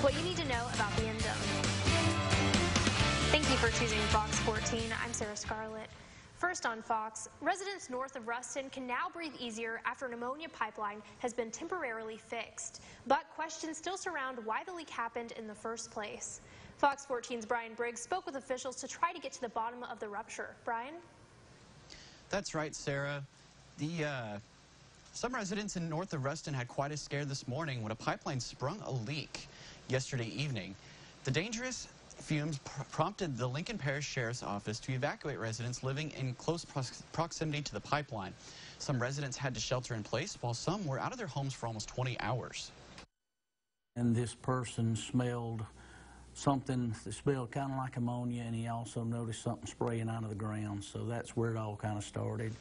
What you need to know about the end zone. Thank you for choosing Fox 14. I'm Sarah Scarlett. First on Fox, residents north of Ruston can now breathe easier after an ammonia pipeline has been temporarily fixed. But questions still surround why the leak happened in the first place. Fox 14's Brian Briggs spoke with officials to try to get to the bottom of the rupture. Brian? That's right, Sarah. Some residents in north of Ruston had quite a scare this morning when a pipeline sprung a leak yesterday evening. The dangerous fumes prompted the Lincoln Parish Sheriff's Office to evacuate residents living in close proximity to the pipeline. Some residents had to shelter in place, while some were out of their homes for almost 20 hours. And this person smelled something that smelled kind of like ammonia, and he also noticed something spraying out of the ground. So that's where it all kind of started.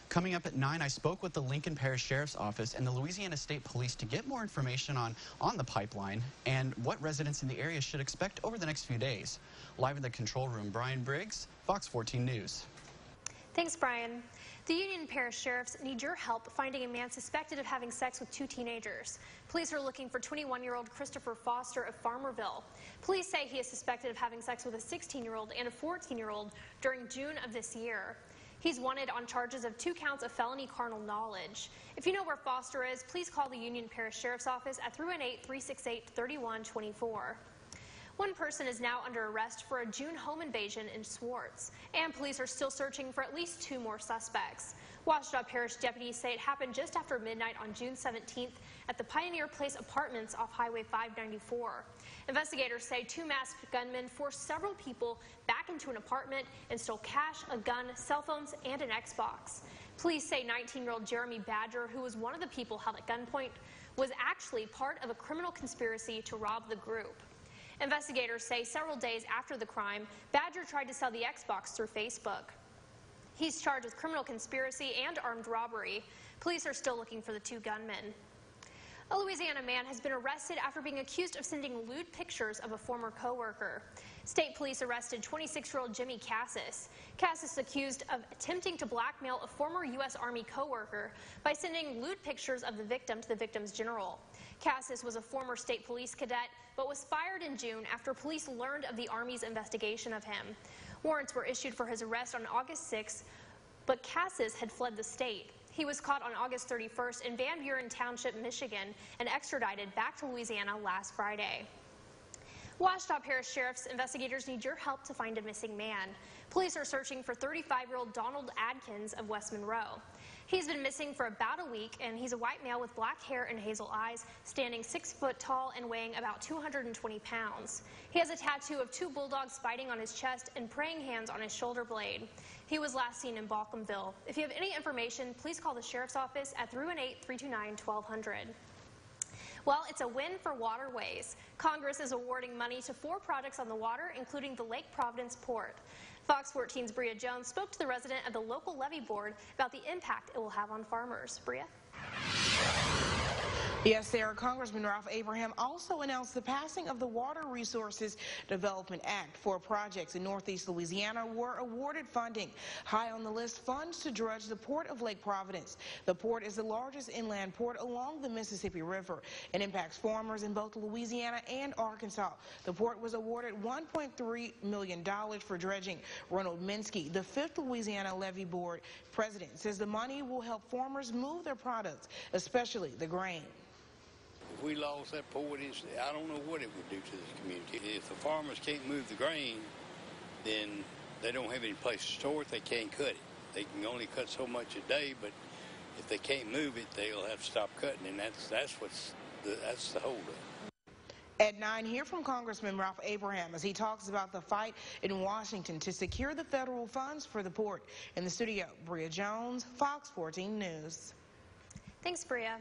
Coming up at 9, I spoke with the Lincoln Parish Sheriff's Office and the Louisiana State Police to get more information on the pipeline and what residents in the area should expect over the next few days. Live in the control room, Brian Briggs, Fox 14 News. Thanks, Brian. The Union Parish Sheriffs need your help finding a man suspected of having sex with 2 teenagers. Police are looking for 21-year-old Christopher Foster of Farmerville. Police say he is suspected of having sex with a 16-year-old and a 14-year-old during June of this year. He's wanted on charges of 2 counts of felony carnal knowledge. If you know where Foster is, please call the Union Parish Sheriff's Office at 318-368-3124. One person is now under arrest for a June home invasion in Swartz, and police are still searching for at least 2 more suspects. Ouachita Parish deputies say it happened just after midnight on June 17th at the Pioneer Place Apartments off Highway 594. Investigators say 2 masked gunmen forced several people back into an apartment and stole cash, a gun, cell phones, and an Xbox. Police say 19-year-old Jeremy Badger, who was one of the people held at gunpoint, was actually part of a criminal conspiracy to rob the group. Investigators say several days after the crime, Badger tried to sell the Xbox through Facebook. He's charged with criminal conspiracy and armed robbery. Police are still looking for the 2 gunmen. A Louisiana man has been arrested after being accused of sending lewd pictures of a former co-worker. State police arrested 26-year-old Jimmy Cassis. Cassis is accused of attempting to blackmail a former U.S. Army co-worker by sending lewd pictures of the victim to the victim's general. Cassis was a former state police cadet, but was fired in June after police learned of the Army's investigation of him. Warrants were issued for his arrest on August 6th, but Cassis had fled the state. He was caught on August 31st in Van Buren Township, Michigan, and extradited back to Louisiana last Friday. Ouachita Parish Sheriff's investigators need your help to find a missing man. Police are searching for 35-year-old Donald Adkins of West Monroe. He's been missing for about a week, and he's a white male with black hair and hazel eyes, standing 6 foot tall and weighing about 220 pounds. He has a tattoo of 2 bulldogs fighting on his chest and praying hands on his shoulder blade. He was last seen in Balcomville. If you have any information, please call the Sheriff's Office at 318-329-1200. Well, it's a win for waterways. Congress is awarding money to 4 projects on the water, including the Lake Providence Port. Fox 14's Bria Jones spoke to the resident of the local levee board about the impact it will have on farmers. Bria? Yes, Sarah, Congressman Ralph Abraham also announced the passing of the Water Resources Development Act. 4 projects in Northeast Louisiana were awarded funding. High on the list, funds to dredge the Port of Lake Providence. The port is the largest inland port along the Mississippi River. It impacts farmers in both Louisiana and Arkansas. The port was awarded $1.3 million for dredging. Ronald Minsky, the 5th Louisiana Levee Board president, says the money will help farmers move their products, especially the grain. If we lost that port, I don't know what it would do to this community. If the farmers can't move the grain, then they don't have any place to store it. They can't cut it. They can only cut so much a day, but if they can't move it, they'll have to stop cutting, and that's the holdup. At 9, hear from Congressman Ralph Abraham as he talks about the fight in Washington to secure the federal funds for the port. In the studio, Bria Jones, Fox 14 News. Thanks, Bria.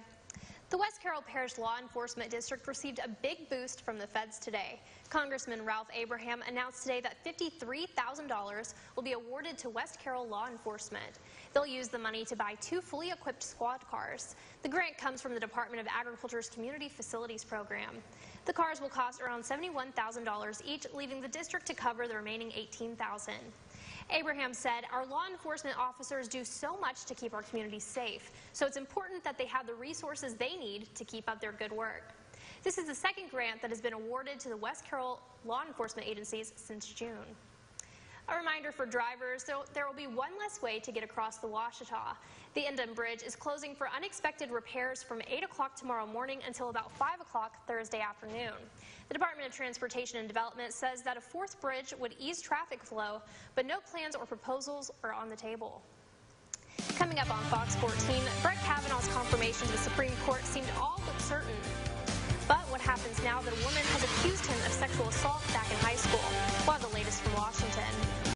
The West Carroll Parish Law Enforcement District received a big boost from the feds today. Congressman Ralph Abraham announced today that $53,000 will be awarded to West Carroll law enforcement. They'll use the money to buy 2 fully equipped squad cars. The grant comes from the Department of Agriculture's Community Facilities Program. The cars will cost around $71,000 each, leaving the district to cover the remaining $18,000. Abraham said, "Our law enforcement officers do so much to keep our communities safe, so it's important that they have the resources they need to keep up their good work." This is the second grant that has been awarded to the West Carroll law enforcement agencies since June. A reminder for drivers, there will be one less way to get across the Ouachita. The Endom Bridge is closing for unexpected repairs from 8 o'clock tomorrow morning until about 5 o'clock Thursday afternoon. The Department of Transportation and Development says that a fourth bridge would ease traffic flow, but no plans or proposals are on the table. Coming up on Fox 14, Brett Kavanaugh's confirmation to the Supreme Court seemed all but certain. But what happens now that a woman has accused him of sexual assault back in high school? We'll have the latest from Washington.